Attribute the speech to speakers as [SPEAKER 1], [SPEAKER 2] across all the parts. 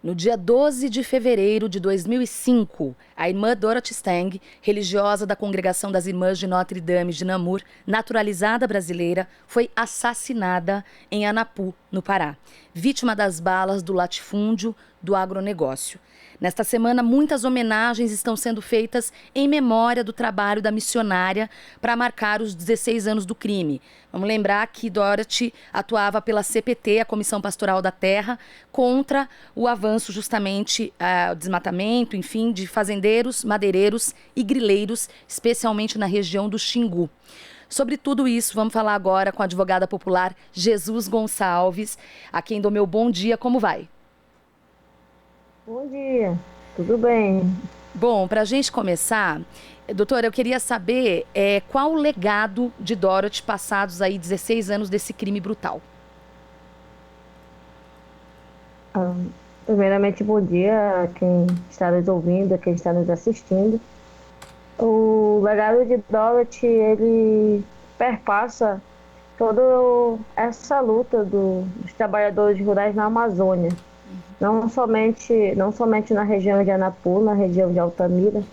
[SPEAKER 1] No dia 12 de fevereiro de 2005, a irmã Dorothy Stang, religiosa da Congregação das Irmãs de Notre Dame de Namur, naturalizada brasileira, foi assassinada em Anapu, no Pará, vítima das balas do latifúndio do agronegócio. Nesta semana, muitas homenagens estão sendo feitas em memória do trabalho da missionária para marcar os 16 anos do crime. Vamos lembrar que Dorothy atuava pela CPT, a Comissão Pastoral da Terra, contra o avanço justamente, o desmatamento, enfim, de fazendeiros, madeireiros e grileiros, especialmente na região do Xingu. Sobre tudo isso, vamos falar agora com a advogada popular Jesus Gonçalves, a quem dou meu bom dia. Como vai?
[SPEAKER 2] Bom dia, tudo bem?
[SPEAKER 1] Bom, para a gente começar, doutora, eu queria saber qual o legado de Dorothy passados aí 16 anos desse crime brutal.
[SPEAKER 2] Ah, Primeiramente, bom dia a quem está nos ouvindo, a quem está nos assistindo. O legado de Dorothy, ele perpassa toda essa luta dos trabalhadores rurais na Amazônia. Não somente na região de Anapu, na região de Altamira,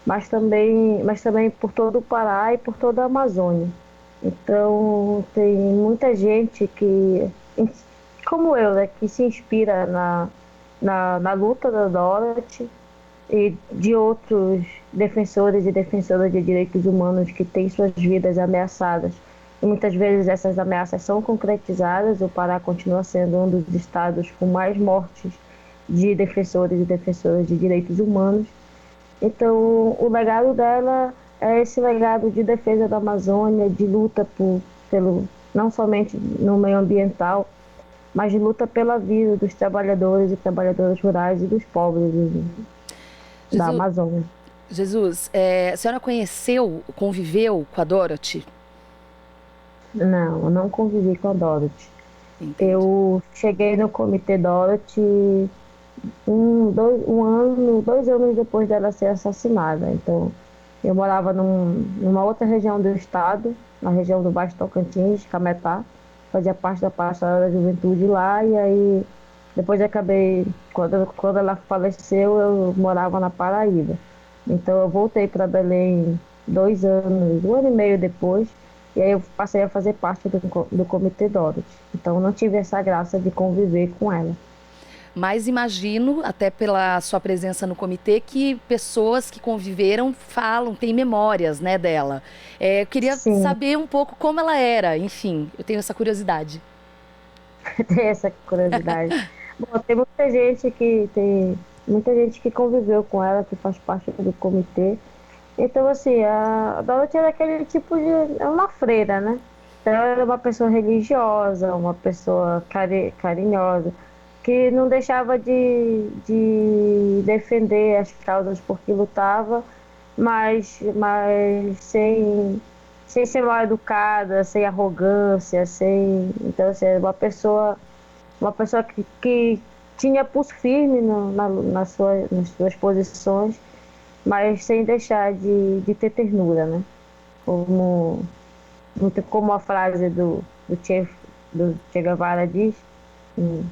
[SPEAKER 2] mas também por todo o Pará e por toda a Amazônia. Então, tem muita gente que, como eu, né, que se inspira na luta da Dorothy e de outros defensores e defensoras de direitos humanos que têm suas vidas ameaçadas. E muitas vezes essas ameaças são concretizadas. O Pará continua sendo um dos estados com mais mortes de defensores e defensoras de direitos humanos. Então, o legado dela é esse legado de defesa da Amazônia, de luta não somente no meio ambiental, mas de luta pela vida dos trabalhadores e trabalhadoras rurais e dos pobres da
[SPEAKER 1] Jesus,
[SPEAKER 2] Amazônia.
[SPEAKER 1] a senhora conviveu com a Dorothy?
[SPEAKER 2] Não, eu não convivi com a Dorothy.
[SPEAKER 1] Entendi.
[SPEAKER 2] Eu cheguei no Comitê Dorothy 2 anos depois dela ser assassinada. Então, eu morava numa outra região do estado, na região do Baixo Tocantins, Cametá, fazia parte da Pastoral da Juventude lá, e aí depois quando ela faleceu, eu morava na Paraíba. Então eu voltei para Belém 2 anos, 1 ano e meio depois, e aí eu passei a fazer parte do Comitê Dorothy. Então eu não tive essa graça de conviver com ela.
[SPEAKER 1] Mas imagino, até pela sua presença no comitê, que pessoas que conviveram falam, têm memórias, né, dela. Eu queria
[SPEAKER 2] Sim,
[SPEAKER 1] saber um pouco como ela era, enfim, eu tenho essa curiosidade.
[SPEAKER 2] tem essa curiosidade. Bom, tem muita gente que conviveu com ela, que faz parte do comitê. Então, assim, a Dorothy era aquele tipo de... É uma freira, né? Então, ela era uma pessoa religiosa, uma pessoa carinhosa, que não deixava de defender as causas por que lutava, mas sem ser mal educada, sem arrogância, sem... Então, assim, era uma pessoa que tinha pulso firme nas suas posições, mas sem deixar de ter ternura, né? Como, muito como a frase do Che Guevara diz, hum,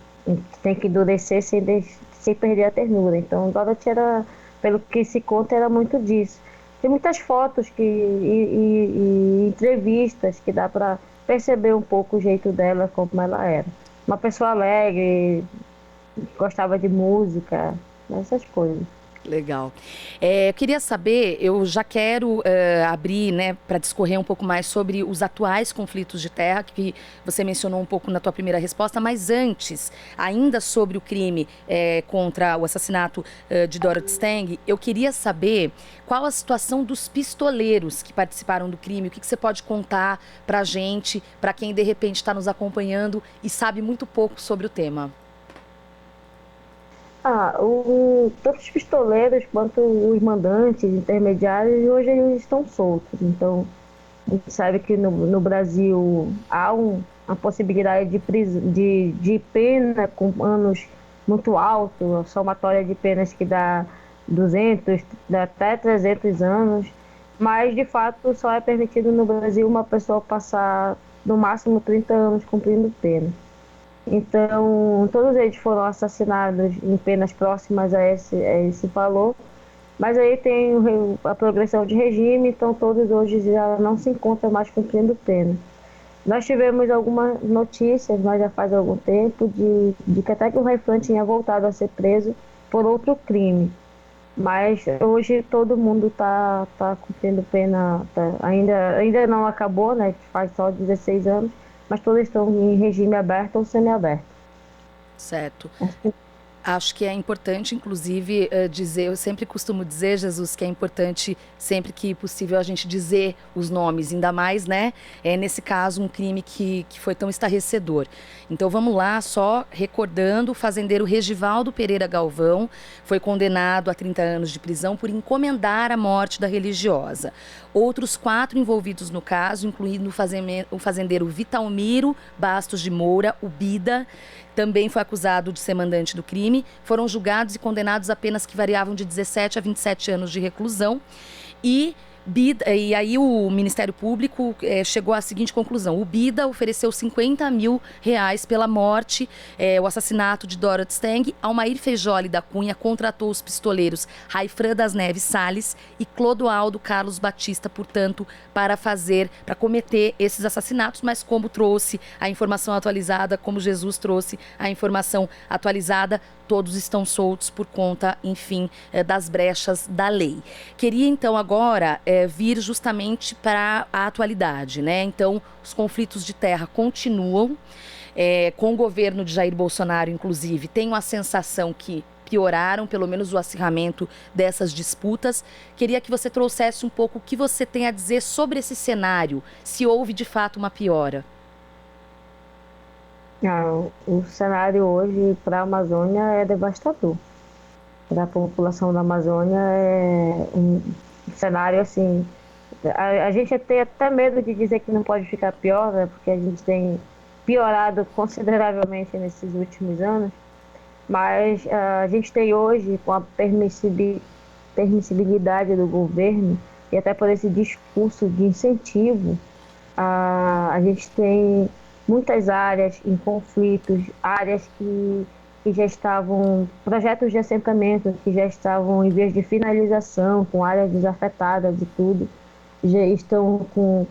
[SPEAKER 2] tem que endurecer sem perder a ternura. Então, Dorothy era, pelo que se conta, era muito disso. Tem muitas fotos e entrevistas que dá para perceber um pouco o jeito dela, como ela era. Uma pessoa alegre, gostava de música, essas coisas.
[SPEAKER 1] Legal. Eu queria saber, eu já quero abrir, né, para discorrer um pouco mais sobre os atuais conflitos de terra, que você mencionou um pouco na tua primeira resposta, mas antes, ainda sobre o crime contra o assassinato de Dorothy Stang, eu queria saber qual a situação dos pistoleiros que participaram do crime, o que você pode contar para a gente, para quem de repente está nos acompanhando e sabe muito pouco sobre o tema.
[SPEAKER 2] Tanto os pistoleiros quanto os mandantes, intermediários, hoje eles estão soltos. Então, a gente sabe que no Brasil há uma possibilidade de pena com anos muito altos, a somatória de penas que dá 200, dá até 300 anos, mas de fato só é permitido no Brasil uma pessoa passar no máximo 30 anos cumprindo pena. Então, todos eles foram assassinados em penas próximas a esse valor. Mas aí tem a progressão de regime, então todos hoje já não se encontram mais cumprindo pena. Nós tivemos algumas notícias, mas já faz algum tempo, de que até que o refém tinha voltado a ser preso por outro crime. Mas hoje todo mundo tá cumprindo pena, ainda não acabou, né? Faz só 16 anos, mas todos estão em regime aberto ou semiaberto.
[SPEAKER 1] Certo. Acho que é importante, inclusive, dizer, eu sempre costumo dizer, Jesus, que é importante, sempre que possível, a gente dizer os nomes, ainda mais, né? Nesse caso, um crime que foi tão estarrecedor. Então, vamos lá, só recordando, o fazendeiro Regivaldo Pereira Galvão foi condenado a 30 anos de prisão por encomendar a morte da religiosa. Outros 4 envolvidos no caso, incluindo o fazendeiro Vitalmiro Bastos de Moura, o Bida, também foi acusado de ser mandante do crime, foram julgados e condenados a penas que variavam de 17 a 27 anos de reclusão. E aí o Ministério Público chegou à seguinte conclusão: o Bida ofereceu 50 mil reais pela morte, o assassinato de Dorothy Stang. Almair Feijoli da Cunha contratou os pistoleiros Raifran das Neves Salles e Clodoaldo Carlos Batista, portanto, para cometer esses assassinatos, mas como trouxe a informação atualizada, como Jesus trouxe a informação atualizada, todos estão soltos por conta, enfim, das brechas da lei. Queria então agora vir justamente para a atualidade, né? Então, os conflitos de terra continuam, com o governo de Jair Bolsonaro, inclusive, tenho a sensação que pioraram, pelo menos o acirramento dessas disputas. Queria que você trouxesse um pouco o que você tem a dizer sobre esse cenário, se houve de fato uma piora.
[SPEAKER 2] O cenário hoje para a Amazônia é devastador. Para a população da Amazônia é um cenário assim. A gente tem até medo de dizer que não pode ficar pior, né? Porque a gente tem piorado consideravelmente nesses últimos anos. Mas a gente tem hoje, com a permissibilidade do governo e até por esse discurso de incentivo, a gente tem muitas áreas em conflitos, áreas que já estavam, projetos de assentamento que já estavam em vias de finalização, com áreas desafetadas e tudo, já estão com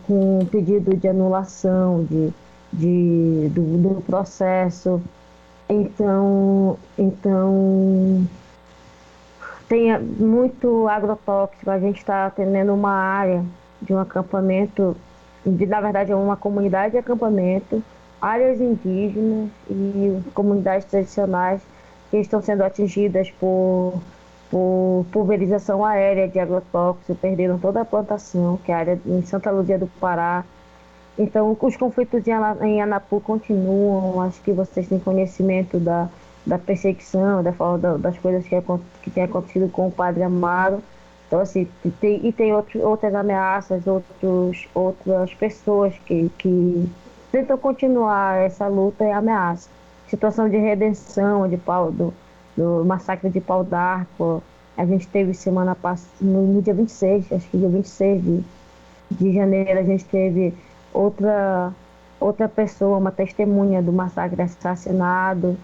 [SPEAKER 2] pedido de anulação do processo. Então tem muito agrotóxico. A gente está atendendo uma área de um acampamento, na verdade é uma comunidade de acampamento, áreas indígenas e comunidades tradicionais que estão sendo atingidas por pulverização aérea de agrotóxico, perderam toda a plantação, que é a área em Santa Luzia do Pará. Então, os conflitos em Anapu continuam. Acho que vocês têm conhecimento da perseguição, das coisas que tem acontecido com o Padre Amaro. Então, assim, tem outras ameaças, outras pessoas que tentam continuar essa luta e ameaça. Situação de redenção do massacre de Pau d'Arco. A gente teve semana passada, no dia 26, acho que dia 26 de janeiro, a gente teve outra pessoa, uma testemunha do massacre assassinado.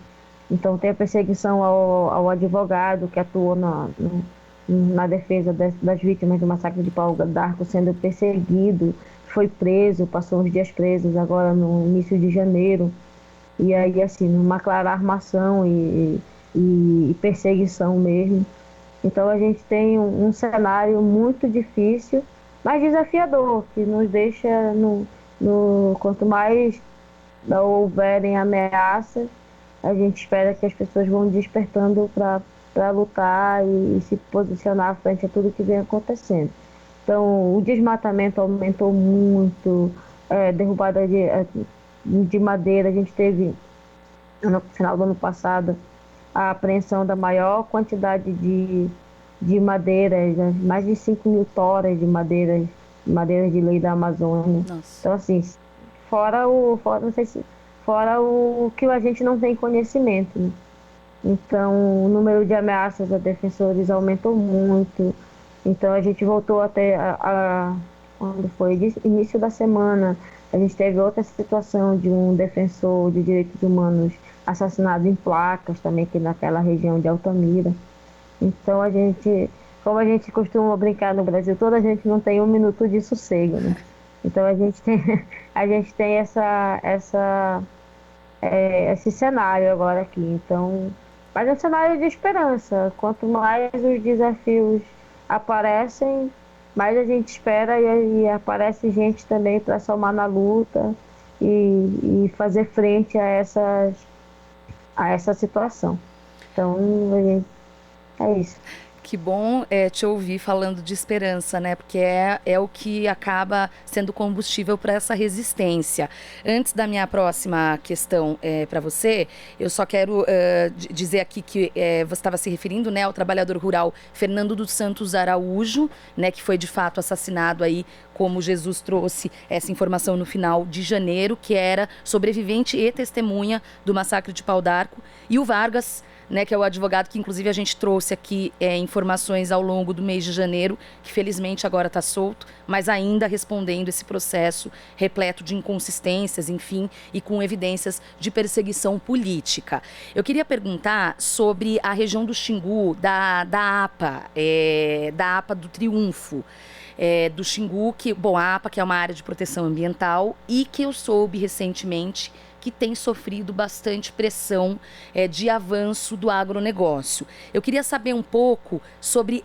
[SPEAKER 2] Então tem a perseguição ao advogado que atuou na defesa das vítimas do massacre de Pau d'Arco, sendo perseguido, foi preso, passou uns dias presos agora no início de janeiro. E aí, assim, uma clara armação e perseguição mesmo. Então a gente tem um cenário muito difícil, mas desafiador, que nos deixa, quanto mais houverem ameaças, a gente espera que as pessoas vão despertando para lutar e se posicionar frente a tudo que vem acontecendo. Então, o desmatamento aumentou muito, derrubada de madeira. A gente teve, no final do ano passado, a apreensão da maior quantidade de madeiras, né? Mais de 5 mil toras de madeiras de lei da Amazônia.
[SPEAKER 1] Nossa.
[SPEAKER 2] Então, assim, fora o que a gente não tem conhecimento, né? Então, o número de ameaças a defensores aumentou muito. Então, a gente voltou até quando foi início da semana, A gente teve outra situação de um defensor de direitos humanos assassinado em placas também aqui naquela região de Altamira. Então como a gente costuma brincar no Brasil, toda a gente não tem um minuto de sossego, né? Então a gente tem esse cenário agora aqui. Então, mas é um cenário de esperança. Quanto mais os desafios aparecem, mais a gente espera e aparece gente também para somar na luta e fazer frente a essa situação. Então, é isso.
[SPEAKER 1] Que bom te ouvir falando de esperança, né? Porque é o que acaba sendo combustível para essa resistência. Antes da minha próxima questão para você, eu só quero dizer aqui que você estava se referindo, né, ao trabalhador rural Fernando dos Santos Araújo, né, que foi de fato assassinado aí, como Jesus trouxe essa informação no final de janeiro, que era sobrevivente e testemunha do massacre de Pau d'Arco, e o Vargas, né, que é o advogado que inclusive a gente trouxe aqui informações ao longo do mês de janeiro, que felizmente agora está solto, mas ainda respondendo esse processo repleto de inconsistências, enfim, e com evidências de perseguição política. Eu queria perguntar sobre a região do Xingu, da APA do Triunfo. Do Xingu, a APA, que é uma área de proteção ambiental, e que eu soube recentemente que tem sofrido bastante pressão de avanço do agronegócio. Eu queria saber um pouco sobre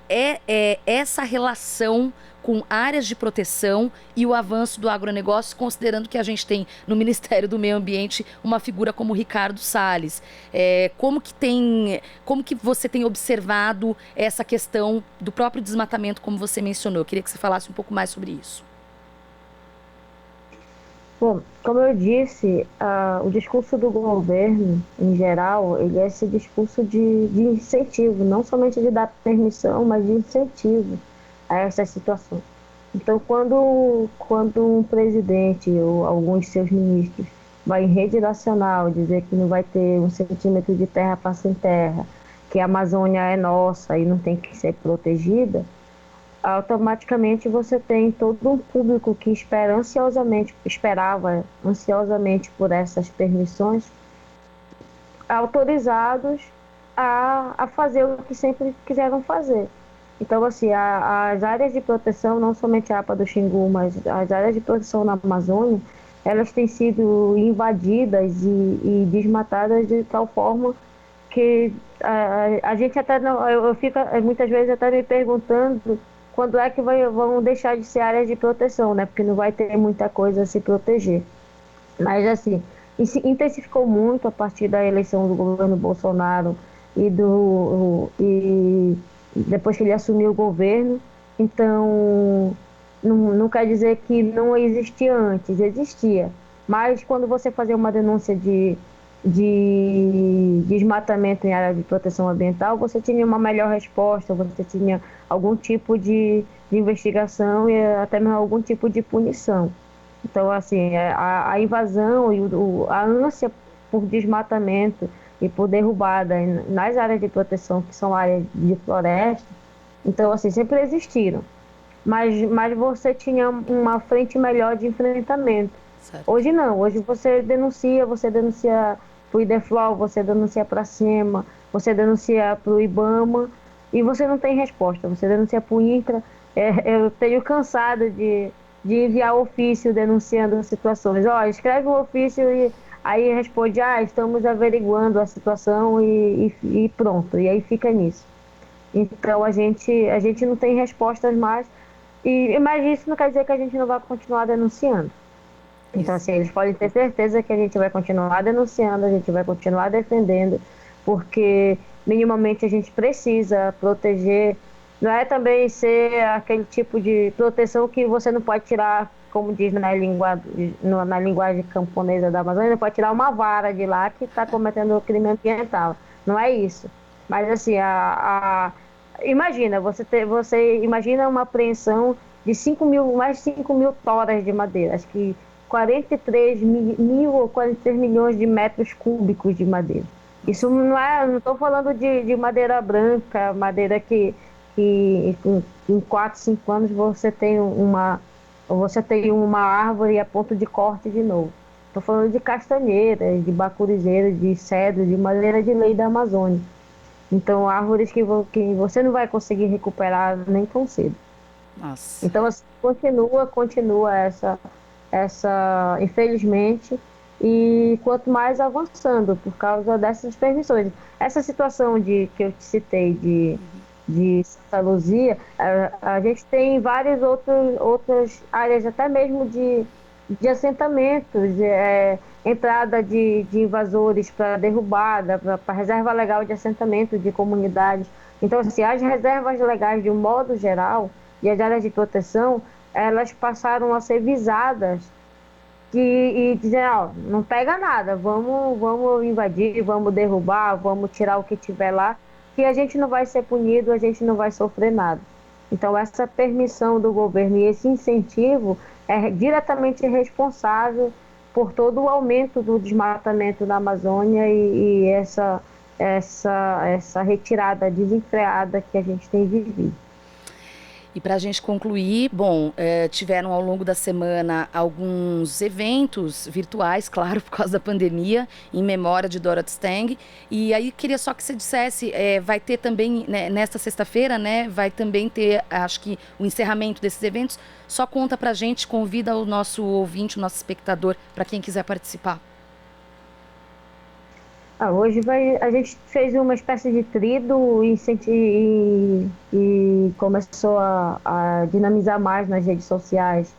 [SPEAKER 1] essa relação com áreas de proteção e o avanço do agronegócio, considerando que a gente tem no Ministério do Meio Ambiente uma figura como Ricardo Salles. Como que você tem observado essa questão do próprio desmatamento, como você mencionou? Eu queria que você falasse um pouco mais sobre isso.
[SPEAKER 2] Bom, como eu disse, o discurso do governo, em geral, ele é esse discurso de incentivo, não somente de dar permissão, mas de incentivo a essas situações. Então, quando um presidente ou alguns de seus ministros vai em rede nacional dizer que não vai ter 1 centímetro de terra para sem terra, que a Amazônia é nossa e não tem que ser protegida, automaticamente você tem todo um público que esperava ansiosamente por essas permissões, autorizados a fazer o que sempre quiseram fazer. Então, assim, as áreas de proteção, não somente a APA do Xingu, mas as áreas de proteção na Amazônia, elas têm sido invadidas e desmatadas de tal forma que a gente até não, eu fico muitas vezes até me perguntando quando é que vão deixar de ser áreas de proteção, né? Porque não vai ter muita coisa a se proteger. Mas, assim, intensificou muito a partir da eleição do governo Bolsonaro e depois que ele assumiu o governo. Então, não quer dizer que não existia antes, existia. Mas quando você fazia uma denúncia de desmatamento em área de proteção ambiental, você tinha uma melhor resposta, você tinha algum tipo de investigação e até mesmo algum tipo de punição. Então, assim, a invasão e a ânsia por desmatamento e por derrubada nas áreas de proteção, que são áreas de floresta, então, assim, sempre existiram. Mas você tinha uma frente melhor de enfrentamento. Certo. Hoje não, hoje você denuncia para o IDEFLOR, você denuncia para cima, você denuncia para o IBAMA e você não tem resposta, você denuncia para o INCRA. Eu tenho cansado de enviar ofício denunciando situações. Escreve um ofício e aí responde, estamos averiguando a situação e pronto, e aí fica nisso. Então a gente não tem respostas mais, mas isso não quer dizer que a gente não vai continuar denunciando. Então, assim, eles podem ter certeza que a gente vai continuar denunciando, a gente vai continuar defendendo, porque minimamente a gente precisa proteger. Não é também ser aquele tipo de proteção que você não pode tirar, como diz na linguagem camponesa da Amazônia, não pode tirar uma vara de lá que está cometendo crime ambiental. Não é isso. Mas, assim, imagina, você imagina uma apreensão de mais de 5 mil toras de madeira. Acho que 43 milhões de metros cúbicos de madeira. Isso não estou falando de madeira branca, madeira que em 4, 5 anos você tem você tem uma árvore a ponto de corte de novo. Estou falando de castanheiras, de bacurizeiras, de cedro, de madeira de lei da Amazônia. Então, árvores que você não vai conseguir recuperar nem tão cedo.
[SPEAKER 1] Nossa.
[SPEAKER 2] Então, assim, continua essa, infelizmente, e quanto mais avançando por causa dessas permissões. Essa situação que eu te citei de Santa Luzia, a gente tem várias outras áreas, até mesmo de assentamentos, entrada de invasores para derrubada, para reserva legal de assentamento de comunidades. Então, assim, as reservas legais, de um modo geral, e as áreas de proteção, elas passaram a ser visadas e dizer, ó, não pega nada, vamos invadir, vamos derrubar, vamos tirar o que tiver lá, que a gente não vai ser punido, a gente não vai sofrer nada. Então, essa permissão do governo e esse incentivo é diretamente responsável por todo o aumento do desmatamento na Amazônia e essa retirada desenfreada que a gente tem vivido.
[SPEAKER 1] E para a gente concluir, tiveram ao longo da semana alguns eventos virtuais, claro, por causa da pandemia, em memória de Dorothy Stang. E aí queria só que você dissesse, vai ter também, né, nesta sexta-feira, né, vai também ter, acho que, o encerramento desses eventos. Só conta para a gente, convida o nosso ouvinte, o nosso espectador, para quem quiser participar.
[SPEAKER 2] Hoje a gente fez uma espécie de trido e começou a dinamizar mais nas redes sociais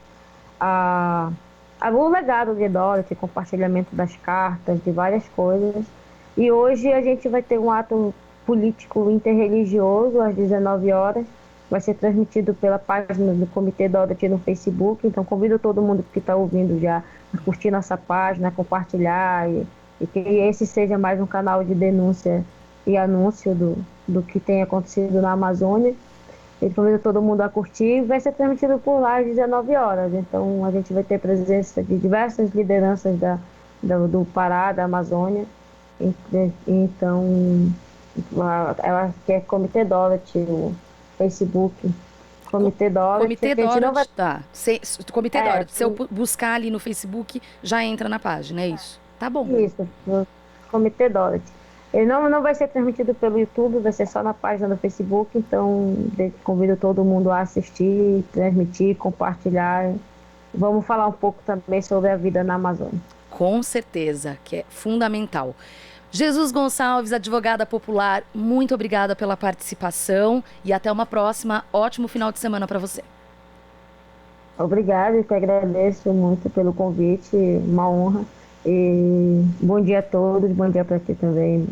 [SPEAKER 2] o legado de Dorothy, compartilhamento das cartas, de várias coisas. E hoje a gente vai ter um ato político interreligioso às 19 horas. Vai ser transmitido pela página do Comitê Dorothy no Facebook. Então convido todo mundo que está ouvindo já a curtir nossa página, a compartilhar e que esse seja mais um canal de denúncia e anúncio do que tem acontecido na Amazônia. Ele convida todo mundo a curtir e vai ser transmitido por lá às 19 horas. Então, a gente vai ter presença de diversas lideranças do Pará, da Amazônia. Então, ela quer Comitê Dorothy, o Facebook. Comitê Dorothy.
[SPEAKER 1] Comitê Dorothy, tá. Comitê Dorothy, se eu buscar ali no Facebook, já entra na página, é isso? Tá bom.
[SPEAKER 2] Isso, no Comitê Dorothy. Ele não vai ser transmitido pelo YouTube, vai ser só na página do Facebook, então convido todo mundo a assistir, transmitir, compartilhar. Vamos falar um pouco também sobre a vida na Amazônia.
[SPEAKER 1] Com certeza, que é fundamental. Jesus Gonçalves, advogada popular, muito obrigada pela participação e até uma próxima. Ótimo final de semana para você.
[SPEAKER 2] Obrigada, eu que agradeço muito pelo convite, uma honra. E bom dia a todos, bom dia para ti também.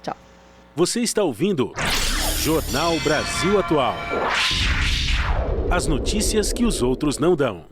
[SPEAKER 1] Tchau.
[SPEAKER 3] Você está ouvindo Jornal Brasil Atual. As notícias que os outros não dão.